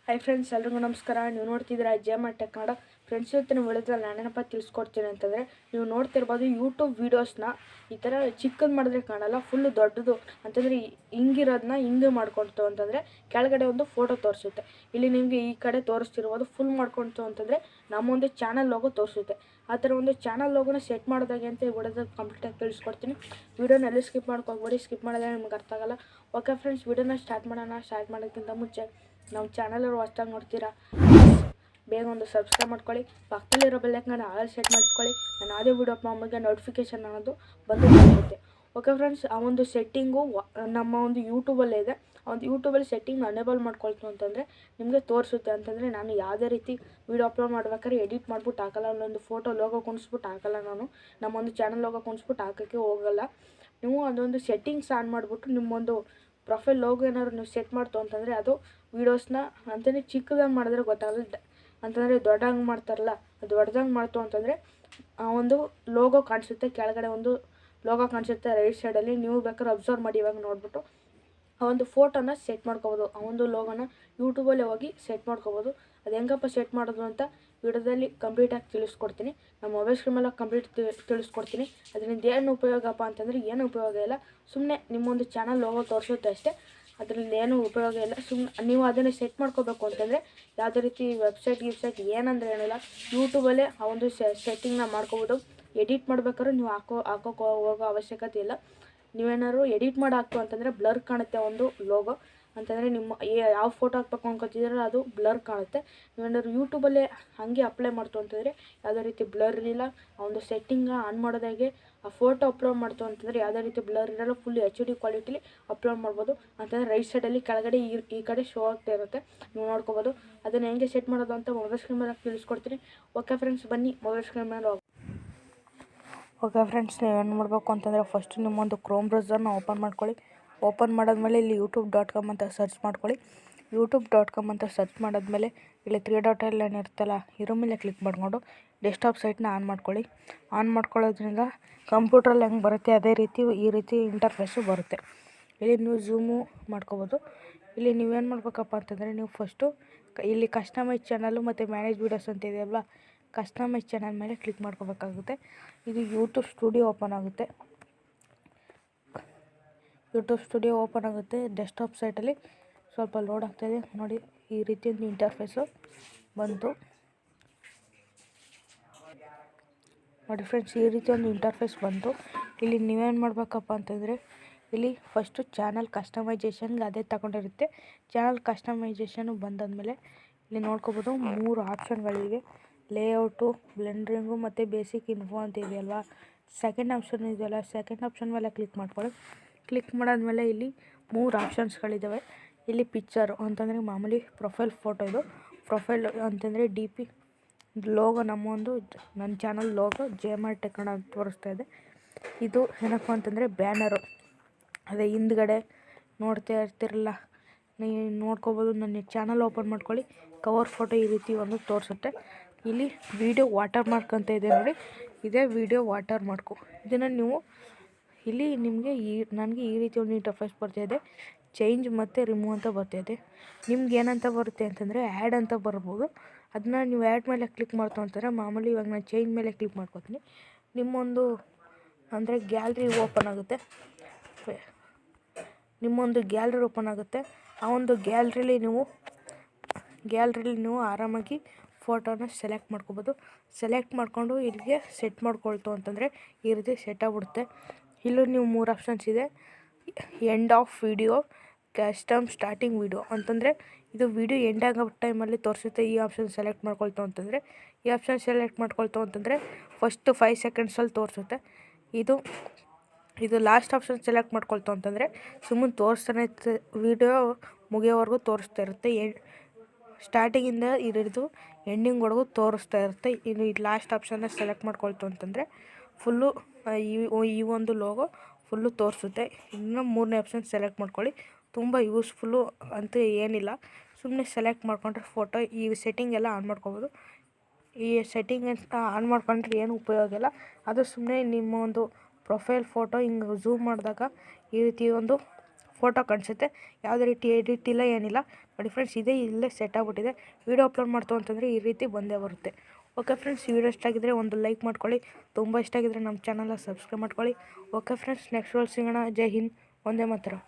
Hi friends, ಎಲ್ರಿಗೂ ನಮಸ್ಕಾರ. ನೀವು ನೋಡ್ತಿದ್ದೀರಾ Watermark ಕನ್ನಡ. ಫ್ರೆಂಡ್ಸ್, ಇವತ್ತಿನ ವಿಡಿಯೋದಲ್ಲಿ ನಾನೇನಪ್ಪ ತಿಳಿಸ್ಕೊಡ್ತೀನಿ ಅಂತಂದರೆ, ನೀವು ನೋಡ್ತಿರ್ಬೋದು ಯೂಟ್ಯೂಬ್ ವೀಡಿಯೋಸ್ನ ಈ ಥರ ಚಿಕ್ಕದು ಮಾಡಿದ್ರೆ ಕಾಣಲ್ಲ, ಫುಲ್ಲು ದೊಡ್ಡದು ಅಂತಂದರೆ ಹಿಂಗಿರೋದನ್ನ ಹಿಂಗೆ ಮಾಡ್ಕೊಳ್ತು ಅಂತಂದರೆ ಕೆಳಗಡೆ ಒಂದು ಫೋಟೋ ತೋರಿಸುತ್ತೆ. ಇಲ್ಲಿ ನಿಮಗೆ ಈ ಕಡೆ ತೋರಿಸ್ತಿರ್ಬೋದು ಫುಲ್ ಮಾಡ್ಕೊಳ್ತು ಅಂತಂದರೆ ನಮ್ಮೊಂದು ಚಾನಲ್ ಲೋಗೋ ತೋರಿಸುತ್ತೆ. ಆ ಥರ ಒಂದು ಚಾನಲ್ ಲೋಗೋನ ಸೆಟ್ ಮಾಡೋದಾಗೆ ಅಂತ ಈ ವಿಡಿಯೋದಲ್ಲಿ ಕಂಪ್ಲೀಟಾಗಿ ತಿಳಿಸ್ಕೊಡ್ತೀನಿ. ವಿಡಿಯೋನ ಎಲ್ಲಿ ಸ್ಕಿಪ್ ಮಾಡ್ಕೋಬೇಡಿ, ಸ್ಕಿಪ್ ಮಾಡಿದ್ರೆ ನಿಮ್ಗೆ ಅರ್ಥ ಆಗಲ್ಲ. ಓಕೆ ಫ್ರೆಂಡ್ಸ್, ವಿಡಿಯೋನ ಸ್ಟಾರ್ಟ್ ಮಾಡೋಕ್ಕಿಂತ ಮುಂಚೆ ನಮ್ಮ ಚಾನಲ್ ಹೊಸ್ದಾಗಿ ನೋಡ್ತೀರಾ, ಬೇಗ ಒಂದು ಸಬ್ಸ್ಕ್ರೈಬ್ ಮಾಡ್ಕೊಳ್ಳಿ, ಪಕ್ಕದಲ್ಲಿರೋ ಬೆಲ್ಲೈಕನ್ನ ಆಲ್ ಸೆಟ್ ಮಾಡ್ಕೊಳ್ಳಿ. ನಾನು ಯಾವುದೇ ವಿಡಿಯೋ ನಮಗೆ ನೋಟಿಫಿಕೇಶನ್ ಅನ್ನೋದು ಬಂದು ಬರುತ್ತೆ. ಓಕೆ ಫ್ರೆಂಡ್ಸ್, ಆ ಒಂದು ಸೆಟ್ಟಿಂಗು ನಮ್ಮ ಒಂದು ಯೂಟ್ಯೂಬಲ್ಲೇ ಇದೆ. ಆ ಒಂದು ಯೂಟ್ಯೂಬಲ್ಲಿ ಸೆಟ್ಟಿಂಗ್ ಅನೇಬಲ್ ಮಾಡ್ಕೊಳ್ತು ಅಂತಂದರೆ ನಿಮಗೆ ತೋರಿಸುತ್ತೆ. ಅಂತಂದರೆ ನಾನು ಯಾವುದೇ ರೀತಿ ವೀಡಿಯೋ ಅಪ್ಲೋಡ್ ಮಾಡ್ಬೇಕಾದ್ರೆ ಎಡಿಟ್ ಮಾಡ್ಬಿಟ್ಟು ಹಾಕಲ್ಲ, ಅಲ್ಲೊಂದು ಫೋಟೋ ಲೋಗೋ ಕುಣಿಸ್ಬಿಟ್ಟು ಹಾಕಲ್ಲ. ನಾನು ನಮ್ಮೊಂದು ಚಾನಲ್ ಲೋಗೋ ಕುಣಿಸ್ಬಿಟ್ಟು ಹಾಕೋಕ್ಕೆ ಹೋಗಲ್ಲ. ನೀವು ಅದೊಂದು ಸೆಟ್ಟಿಂಗ್ಸ್ ಆನ್ ಮಾಡಿಬಿಟ್ಟು ನಿಮ್ಮೊಂದು ಪ್ರೊಫೈಲ್ ಲೋಗೋ ಏನಾದ್ರು ನೀವು ಸೆಟ್ ಮಾಡ್ತು ಅಂತಂದರೆ ಅದು ವೀಡಿಯೋಸ್ನ ಅಂತಲೇ ಚಿಕ್ಕದಾಗಿ ಮಾಡಿದ್ರೆ ಗೊತ್ತಾಗಲ್ಲ, ಅಂತಂದರೆ ದೊಡ್ಡದಾಗಿ ಮಾಡ್ತಾರಲ್ಲ, ಅದು ದೊಡ್ಡದಾಗಿ ಮಾಡ್ತು ಅಂತಂದರೆ ಆ ಒಂದು ಲೋಗೋ ಕಾಣಿಸುತ್ತೆ, ಕೆಳಗಡೆ ಒಂದು ಲೋಗೋ ಕಾಣಿಸುತ್ತೆ ರೈಟ್ ಸೈಡಲ್ಲಿ. ನೀವು ಬೇಕಾದ್ರೆ ಅಬ್ಸರ್ವ್ ಮಾಡಿ, ಇವಾಗ ನೋಡಿಬಿಟ್ಟು ಆ ಒಂದು ಫೋಟೋನ ಸೆಟ್ ಮಾಡ್ಕೋಬೋದು. ಆ ಒಂದು ಲೋಗೋನ ಯೂಟ್ಯೂಬಲ್ಲೇ ಹೋಗಿ ಸೆಟ್ ಮಾಡ್ಕೋಬೋದು. ಅದು ಹೆಂಗಪ್ಪ ಸೆಟ್ ಮಾಡೋದು ಅಂತ ವಿಡಿಯೋದಲ್ಲಿ ಕಂಪ್ಲೀಟಾಗಿ ತಿಳಿಸ್ಕೊಡ್ತೀನಿ. ನಮ್ಮ ಮೊಬೈಲ್ ಸ್ಕ್ರೀನ್ ಮೇಲೆ ಕಂಪ್ಲೀಟ್ ತಿಳಿಸ್ಕೊಡ್ತೀನಿ. ಅದರಿಂದ ಏನು ಉಪಯೋಗಪ್ಪ ಅಂತಂದರೆ ಏನು ಉಪಯೋಗ ಇಲ್ಲ, ಸುಮ್ಮನೆ ನಿಮ್ಮೊಂದು ಚಾನಲ್ ಲೋಗೋ ತೋರಿಸುತ್ತೆ ಅಷ್ಟೇ. ಅದರಿಂದ ಏನೂ ಉಪಯೋಗ ಇಲ್ಲ. ಸುಮ್ಮನೆ ನೀವು ಅದನ್ನೇ ಸೆಟ್ ಮಾಡ್ಕೋಬೇಕು ಅಂತಂದರೆ ಯಾವುದೇ ರೀತಿ ವೆಬ್ಸೈಟ್ ಏನಂದರೆ ಏನಿಲ್ಲ, ಯೂಟ್ಯೂಬಲ್ಲೇ ಆ ಒಂದು ಸೆಟ್ಟಿಂಗ್ನ ಮಾಡ್ಕೋಬೋದು. ಎಡಿಟ್ ಮಾಡ್ಬೇಕಾದ್ರೂ ನೀವು ಹಾಕೋಕೆ ಹೋಗೋ ಅವಶ್ಯಕತೆ ಇಲ್ಲ. ನೀವೇನಾದ್ರು ಎಡಿಟ್ ಮಾಡಿ ಹಾಕ್ತು ಅಂತಂದರೆ ಬ್ಲರ್ ಕಾಣುತ್ತೆ ಒಂದು ಲೋಗೋ. ಅಂತಂದರೆ ನಿಮ್ಮ ಯಾವ ಫೋಟೋ ಹಾಕ್ಬೇಕು ಅನ್ಕೋತಿದ್ದೀರೋ ಅದು ಬ್ಲರ್ ಕಾಣುತ್ತೆ. ನೀವೇನಾದ್ರು ಯೂಟ್ಯೂಬಲ್ಲೇ ಹಾಗೆ ಅಪ್ಲೈ ಮಾಡ್ತು ಅಂತಂದರೆ ಯಾವುದೇ ರೀತಿ ಬ್ಲರ್ ಇರಲಿಲ್ಲ. ಆ ಒಂದು ಸೆಟ್ಟಿಂಗ್ನ ಆನ್ ಮಾಡೋದಾಗೆ ಆ ಫೋಟೋ ಅಪ್ಲೋಡ್ ಮಾಡ್ತು ಅಂತಂದರೆ ಯಾವುದೇ ರೀತಿ ಬ್ಲರ್ ಇರೋಲ್ಲ, ಫುಲ್ HD ಕ್ವಾಲಿಟಿಲಿ ಅಪ್ಲೋಡ್ ಮಾಡ್ಬೋದು. ಅಂತಂದರೆ ರೈಟ್ ಸೈಡಲ್ಲಿ ಕೆಳಗಡೆ ಈ ಕಡೆ ಶೋ ಆಗ್ತಾ ಇರುತ್ತೆ, ನೀವು ನೋಡ್ಕೋಬೋದು. ಅದನ್ನು ಹೆಂಗೆ ಸೆಟ್ ಮಾಡೋದು ಅಂತ ಮೊಬೈಲ್ ಸ್ಕ್ರೀನ್ ಮೇಲೆ ತಿಳಿಸ್ಕೊಡ್ತೀನಿ. ಓಕೆ ಫ್ರೆಂಡ್ಸ್, ಬನ್ನಿ ಮೊಬೈಲ್ ಸ್ಕ್ರೀನ್ ಮೇಲೆ ಹೋಗಿ. ಓಕೆ ಫ್ರೆಂಡ್ಸ್, ನೀವೇನು ಮಾಡಬೇಕು ಅಂತಂದರೆ ಫಸ್ಟ್ ನಿಮ್ಮೊಂದು ಕ್ರೋಮ್ ಬ್ರೌಸರ್ನ ಓಪನ್ ಮಾಡ್ಕೊಳ್ಳಿ. ಓಪನ್ ಮಾಡಾದ್ಮೇಲೆ ಇಲ್ಲಿ youtube.com ಅಂತ ಸರ್ಚ್ ಮಾಡ್ಕೊಳ್ಳಿ. youtube.com ಅಂತ ಸರ್ಚ್ ಮಾಡಾದ್ಮೇಲೆ ಇಲ್ಲಿ 3 ಡಾಟ್ ಲೈನ್ ಇರುತ್ತಲ್ಲ, ಇದ್ರ ಮೇಲೆ ಕ್ಲಿಕ್ ಮಾಡಿಕೊಂಡು ಡೆಸ್ಕ್ಟಾಪ್ ಸೈಟ್ನ ಆನ್ ಮಾಡ್ಕೊಳ್ಳಿ. ಆನ್ ಮಾಡ್ಕೊಳ್ಳೋದ್ರಿಂದ ಕಂಪ್ಯೂಟ್ರಲ್ಲಿ ಹೆಂಗೆ ಬರುತ್ತೆ ಅದೇ ರೀತಿ ಈ ರೀತಿ ಇಂಟರ್ಫೇಸು ಬರುತ್ತೆ. ಇಲ್ಲಿ ನೀವು ಝೂಮು ಮಾಡ್ಕೋಬೋದು. ಇಲ್ಲಿ ನೀವೇನು ಮಾಡ್ಬೇಕಪ್ಪ ಅಂತಂದರೆ, ನೀವು ಫಸ್ಟು ಇಲ್ಲಿ ಕಸ್ಟಮೈಸ್ ಚಾನಲು ಮತ್ತು ಮ್ಯಾನೇಜ್ ವೀಡಿಯೋಸ್ ಅಂತ ಇದೆಯಲ್ವಾ, ಕಸ್ಟಮೈಸ್ ಚಾನಲ್ ಮೇಲೆ ಕ್ಲಿಕ್ ಮಾಡ್ಕೋಬೇಕಾಗುತ್ತೆ. ಇದು ಯೂಟ್ಯೂಬ್ ಸ್ಟುಡಿಯೋ ಓಪನ್ ಆಗುತ್ತೆ. ಯೂಟ್ಯೂಬ್ ಸ್ಟುಡಿಯೋ ಓಪನ್ ಆಗುತ್ತೆ. ಡೆಸ್ಕ್ಟಾಪ್ ಸೈಟಲ್ಲಿ ಸ್ವಲ್ಪ ಲೋಡ್ ಆಗ್ತಾಯಿದೆ ನೋಡಿ. ಈ ರೀತಿ ಒಂದು ಇಂಟರ್ಫೇಸು ಬಂತು ನೋಡಿ ಫ್ರೆಂಡ್ಸ್, ಈ ರೀತಿ ಒಂದು ಇಂಟರ್ಫೇಸ್ ಬಂತು. ಇಲ್ಲಿ ನೀವೇನು ಮಾಡಬೇಕಪ್ಪ ಅಂತಂದರೆ, ಇಲ್ಲಿ ಫಸ್ಟು ಚಾನಲ್ ಕಸ್ಟಮೈಜೇಷನ್ಗೆ ಅದೇ ತಗೊಂಡಿರುತ್ತೆ. ಚಾನಲ್ ಕಸ್ಟಮೈಜೇಷನು ಬಂದಾದಮೇಲೆ ಇಲ್ಲಿ ನೋಡ್ಕೋಬೋದು 3 ಆಪ್ಷನ್ಗಳಿವೆ. ಲೇಔಟು, ಬ್ಲೆಂಡ್ರಿಂಗು ಮತ್ತು ಬೇಸಿಕ್ ಇನ್ಫೋ ಅಂತ ಇದೆಯಲ್ವಾ. ಸೆಕೆಂಡ್ ಆಪ್ಷನ್ ಇದೆಯಲ್ಲ, ಸೆಕೆಂಡ್ ಆಪ್ಷನ್ ಮೇಲೆ ಕ್ಲಿಕ್ ಮಾಡ್ಕೊಳ್ಳಿ. ಕ್ಲಿಕ್ ಮಾಡಾದ್ಮೇಲೆ ಇಲ್ಲಿ 3 ಆಪ್ಷನ್ಸ್ಗಳಿದ್ದಾವೆ. ಇಲ್ಲಿ ಪಿಕ್ಚರು ಅಂತಂದರೆ ಮಾಮೂಲಿ ಪ್ರೊಫೈಲ್ ಫೋಟೋ, ಇದು ಪ್ರೊಫೈಲ್ ಅಂತಂದರೆ DP ಲೋಗೋ, ನನ್ನ ಚಾನಲ್ ಲೋಗೋ Watermark ಕನ್ನಡ ಅಂತ ತೋರಿಸ್ತಾ ಇದೆ. ಇದು ಏನಪ್ಪ ಅಂತಂದರೆ ಬ್ಯಾನರು, ಅದೇ ಹಿಂದ್ಗಡೆ ನೋಡ್ತಾ ಇರ್ತಿರಲ್ಲ, ನೀವು ನೋಡ್ಕೋಬೋದು. ನನ್ನ ಚಾನಲ್ ಓಪನ್ ಮಾಡ್ಕೊಳ್ಳಿ, ಕವರ್ ಫೋಟೋ ಈ ರೀತಿ ಒಂದು ತೋರಿಸುತ್ತೆ. ಇಲ್ಲಿ ವಿಡಿಯೋ ವಾಟರ್ಮಾರ್ಕ್ ಅಂತ ಇದೆ ನೋಡಿ, ಇದೇ ವಿಡಿಯೋ ವಾಟರ್ಮಾರ್ಕು. ಇದನ್ನು ನೀವು ಇಲ್ಲಿ ನಿಮಗೆ ನನಗೆ ಈ ರೀತಿ ಒಂದು ಇಂಟರ್ಫೇಸ್ ಬರ್ತಾಯಿದೆ. ಚೇಂಜ್ ಮತ್ತು ರಿಮೂವ್ ಅಂತ ಬರ್ತಾಯಿದೆ. ನಿಮ್ಗೆ ಏನಂತ ಬರುತ್ತೆ ಅಂತಂದರೆ ಆ್ಯಡ್ ಅಂತ ಬರ್ಬೋದು. ಅದನ್ನ ನೀವು ಆ್ಯಡ್ ಮೇಲೆ ಕ್ಲಿಕ್ ಮಾಡ್ತು ಅಂತಂದರೆ, ಮಾಮೂಲಿ ಇವಾಗ ನಾನು ಚೇಂಜ್ ಮೇಲೆ ಕ್ಲಿಕ್ ಮಾಡ್ಕೊತೀನಿ, ನಿಮ್ಮೊಂದು ಅಂದರೆ ಗ್ಯಾಲ್ರಿ ಓಪನ್ ಆಗುತ್ತೆ. ನಿಮ್ಮೊಂದು ಗ್ಯಾಲ್ರಿ ಓಪನ್ ಆಗುತ್ತೆ. ಆ ಒಂದು ಗ್ಯಾಲ್ರಿಲಿ ನೀವು ಆರಾಮಾಗಿ ಫೋಟೋನ ಸೆಲೆಕ್ಟ್ ಮಾಡ್ಕೋಬೋದು. ಸೆಲೆಕ್ಟ್ ಮಾಡಿಕೊಂಡು ಇಲ್ಲಿಗೆ ಸೆಟ್ ಮಾಡ್ಕೊಳ್ತು ಅಂತಂದರೆ ಈ ರೀತಿ ಸೆಟ್ ಆಗಿಬಿಡುತ್ತೆ. ಇಲ್ಲೂ ನೀವು 3 ಆಪ್ಷನ್ಸ್ ಇದೆ. End of video, custom starting video ಅಂತಂದರೆ ಇದು ವಿಡಿಯೋ ಎಂಡ್ ಆಗೋ ಟೈಮಲ್ಲಿ ತೋರಿಸುತ್ತೆ. ಈ ಆಪ್ಷನ್ ಸೆಲೆಕ್ಟ್ ಮಾಡ್ಕೊಳ್ತು ಅಂತಂದರೆ ಫಸ್ಟು 5 ಸೆಕೆಂಡ್ಸಲ್ಲಿ ತೋರಿಸುತ್ತೆ. ಇದು ಲಾಸ್ಟ್ ಆಪ್ಷನ್ ಸೆಲೆಕ್ಟ್ ಮಾಡ್ಕೊಳ್ತು ಅಂತಂದರೆ ಸುಮ್ಮನೆ ತೋರಿಸ್ತಾನೆ ವಿಡಿಯೋ ಮುಗಿಯೋವರೆಗೂ ತೋರಿಸ್ತಾ ಇರುತ್ತೆ. ಸ್ಟಾರ್ಟಿಂಗಿಂದ ಹಿಡಿದು ಎಂಡಿಂಗ್ವರೆಗೂ ತೋರಿಸ್ತಾ ಇರುತ್ತೆ. ಇದು ಲಾಸ್ಟ್ ಆಪ್ಷನ್ನ ಸೆಲೆಕ್ಟ್ ಮಾಡ್ಕೊಳ್ತು ಅಂತಂದರೆ ಫುಲ್ಲು ಈ ಒಂದು ಲೋಗೋ ಫುಲ್ಲು ತೋರಿಸುತ್ತೆ. ಇನ್ನು 3ನೇ ಆಪ್ಷನ್ ಸೆಲೆಕ್ಟ್ ಮಾಡ್ಕೊಳ್ಳಿ. ತುಂಬ ಯೂಸ್ಫುಲ್ಲು ಅಂತ ಏನಿಲ್ಲ, ಸುಮ್ಮನೆ ಸೆಲೆಕ್ಟ್ ಮಾಡಿಕೊಂಡ್ರೆ ಫೋಟೋ ಈ ಸೆಟ್ಟಿಂಗ್ ಎಲ್ಲ ಆನ್ ಮಾಡ್ಕೋಬೋದು. ಈ ಸೆಟ್ಟಿಂಗ್ ಆನ್ ಮಾಡ್ಕೊಂಡ್ರೆ ಏನು ಉಪಯೋಗ ಇಲ್ಲ. ಅದು ಸುಮ್ಮನೆ ನಿಮ್ಮ ಒಂದು ಪ್ರೊಫೈಲ್ ಫೋಟೋ ಹಿಂಗೆ ಝೂಮ್ ಮಾಡಿದಾಗ ಈ ರೀತಿ ಒಂದು ಫೋಟೋ ಕಾಣಿಸುತ್ತೆ. ಯಾವುದೇ ರೀತಿ ಎಡಿಟ್ ಇಲ್ಲ ಏನಿಲ್ಲ. ನೋಡಿ ಫ್ರೆಂಡ್ಸ್, ಇಲ್ಲೇ ಸೆಟ್ ಆಗಿಬಿಟ್ಟಿದೆ. ವೀಡಿಯೋ ಅಪ್ಲೋಡ್ ಮಾಡ್ತು ಅಂತಂದರೆ ಈ ರೀತಿ ಬಂದೇ ಬರುತ್ತೆ. ಓಕೆ ಫ್ರೆಂಡ್ಸ್, ಈ ವಿಡಿಯೋ ಇಷ್ಟ ಆಗಿದ್ದರೆ ಒಂದು ಲೈಕ್ ಮಾಡ್ಕೊಳ್ಳಿ. ತುಂಬ ಇಷ್ಟ ಆಗಿದ್ದರೆ ನಮ್ಮ ಚಾನಲ್ನ ಸಬ್ಸ್ಕ್ರೈಬ್ ಮಾಡ್ಕೊಳ್ಳಿ. ಓಕೆ ಫ್ರೆಂಡ್ಸ್, ನೆಕ್ಸ್ಟ್ ವಿಡಿಯೋ ಸಿಗೋಣ. ಜೈ ಹಿಂದ್, ವಂದೇ ಮಾತರಂ.